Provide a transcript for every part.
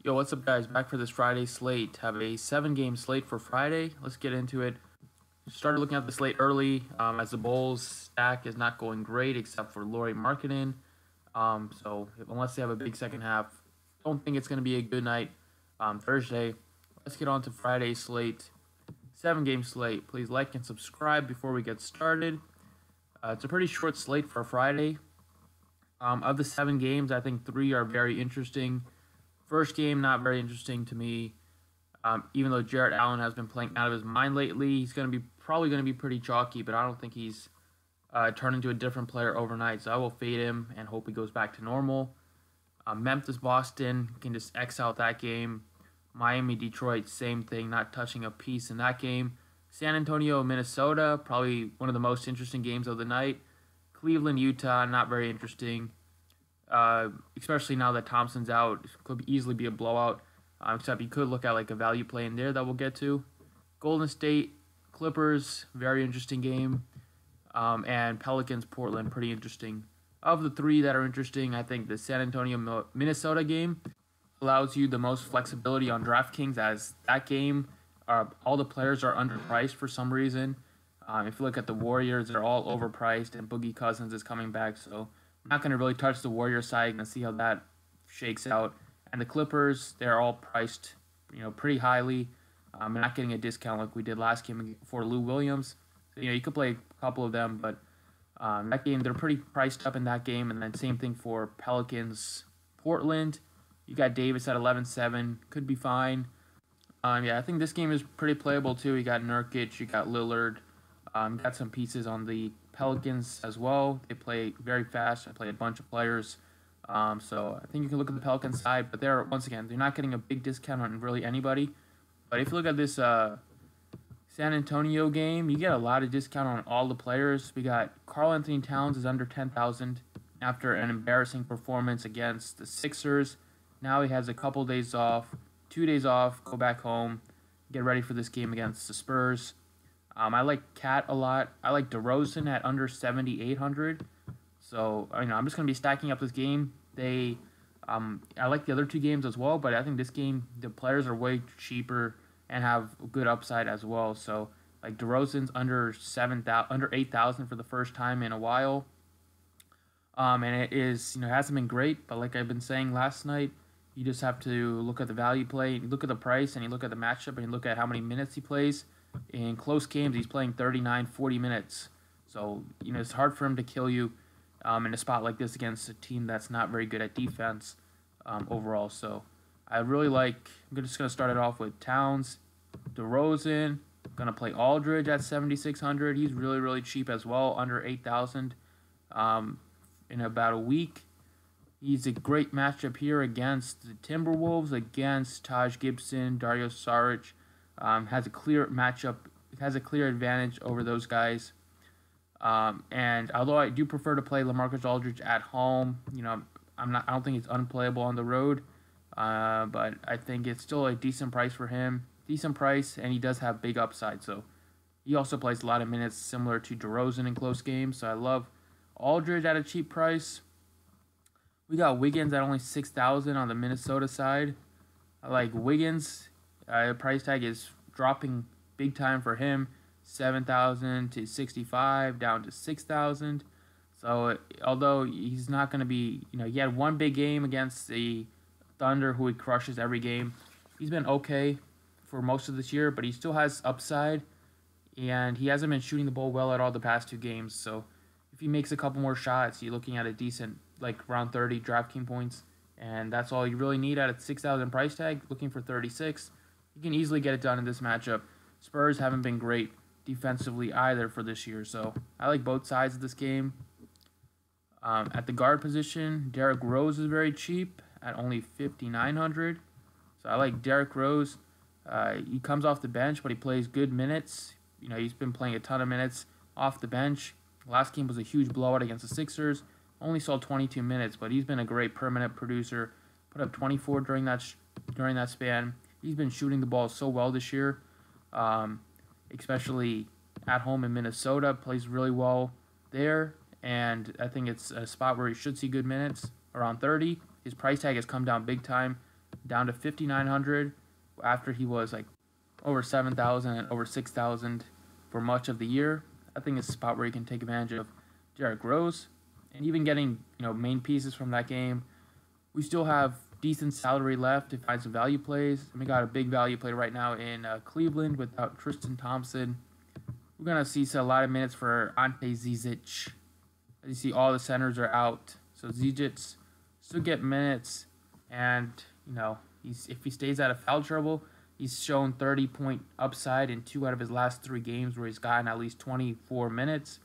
Yo, what's up, guys? Back for this Friday slate. Have a 7 game slate for Friday. Let's get into it. Started looking at the slate early as the Bulls stack is not going great except for Lauri Markkanen. Unless they have a big second half, don't think it's going to be a good night Thursday. Let's get on to Friday's slate. 7 game slate. Please like and subscribe before we get started. It's a pretty short slate for Friday. Of the 7 games, I think 3 are very interesting. First game, not very interesting to me. Even though Jarrett Allen has been playing out of his mind lately, he's probably going to be pretty chalky, but I don't think he's turned into a different player overnight. So I will fade him and hope he goes back to normal. Memphis, Boston, can just X out that game. Miami, Detroit, same thing, not touching a piece in that game. San Antonio, Minnesota, probably one of the most interesting games of the night. Cleveland, Utah, not very interesting. Especially now that Thompson's out, it could easily be a blowout. Except you could look at like a value play in there that we'll get to. Golden State, Clippers, very interesting game. And Pelicans, Portland, pretty interesting. Of the 3 that are interesting, I think the San Antonio, Minnesota game allows you the most flexibility on DraftKings, as that game, all the players are underpriced for some reason. If you look at the Warriors, they're all overpriced, and Boogie Cousins is coming back, so I'm not going to really touch the Warriors side and see how that shakes out. And the Clippers, they're all priced, pretty highly. Not getting a discount like we did last game for Lou Williams. So, you could play a couple of them, but that game, they're pretty priced up in that game. And then same thing for Pelicans, Portland. You got Davis at 11-7, could be fine. I think this game is pretty playable too. You got Nurkic, you got Lillard. Got some pieces on the Pelicans as well. They play very fast. I play a bunch of players. So I think you can look at the Pelicans side, but they're not getting a big discount on really anybody. But if you look at this San Antonio game, you get a lot of discount on all the players. We got Karl Anthony Towns is under 10,000 after an embarrassing performance against the Sixers. Now he has a couple days off, 2 days off, go back home, get ready for this game against the Spurs. I like Cat a lot. I like DeRozan at under 7,800. So, I'm just going to be stacking up this game. I like the other 2 games as well, but I think this game, the players are way cheaper and have good upside as well. So, like DeRozan's under 8,000 for the first time in a while. And it is, hasn't been great, but like I've been saying last night, you just have to look at the value play, you look at the price, and you look at the matchup, and you look at how many minutes he plays. In close games, he's playing 39, 40 minutes. So, it's hard for him to kill you in a spot like this against a team that's not very good at defense overall. So, I'm just going to start it off with Towns, DeRozan. Going to play Aldridge at 7,600. He's really, really cheap as well, under 8,000 in about a week. He's a great matchup here against the Timberwolves, against Taj Gibson, Dario Saric. Has a clear matchup, has a clear advantage over those guys. And although I do prefer to play LaMarcus Aldridge at home, I don't think it's unplayable on the road. But I think it's still a decent price for him. Decent price, and he does have big upside. So he also plays a lot of minutes similar to DeRozan in close games. So I love Aldridge at a cheap price. We got Wiggins at only 6,000 on the Minnesota side. I like Wiggins. Price tag is dropping big time for him, 7,000 to 65, down to 6,000. So although he's not going to be, he had one big game against the Thunder, who he crushes every game. He's been okay for most of this year, but he still has upside, and he hasn't been shooting the ball well at all the past 2 games. So if he makes a couple more shots, you're looking at a decent, like around 30 DraftKings points, and that's all you really need at a 6,000 price tag. Looking for 36. You can easily get it done in this matchup. Spurs haven't been great defensively either for this year, so I like both sides of this game. At the guard position, Derrick Rose is very cheap at only 5,900. So I like Derrick Rose. He comes off the bench, but he plays good minutes. He's been playing a ton of minutes off the bench. Last game was a huge blowout against the Sixers. Only saw 22 minutes, but he's been a great permanent producer. Put up 24 during that span. He's been shooting the ball so well this year, especially at home in Minnesota. Plays really well there, and I think it's a spot where he should see good minutes, around 30. His price tag has come down big time. down to 5,900 after he was like over 7,000 and over 6,000 for much of the year. I think it's a spot where you can take advantage of Derrick Rose and even getting main pieces from that game. We still have decent salary left to find some value plays. And we got a big value play right now in Cleveland without Tristan Thompson. We're going to see a lot of minutes for Ante Zizic. As you see, all the centers are out. So Zizic still get minutes. And, if he stays out of foul trouble, he's shown 30-point upside in 2 out of his last 3 games where he's gotten at least 24 minutes.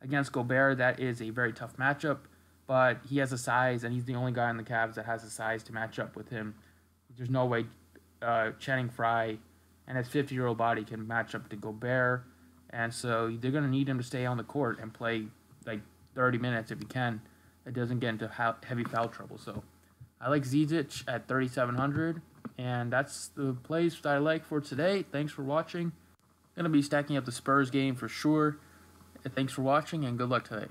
Against Gobert, that is a very tough matchup. But he has the size, and he's the only guy on the Cavs that has the size to match up with him. There's no way Channing Frye and his 50-year-old body can match up to Gobert. And so they're going to need him to stay on the court and play like 30 minutes if he can. It doesn't get into heavy foul trouble. So I like Zizic at 3,700. And that's the plays that I like for today. Thanks for watching. Going to be stacking up the Spurs game for sure. Thanks for watching, and good luck today.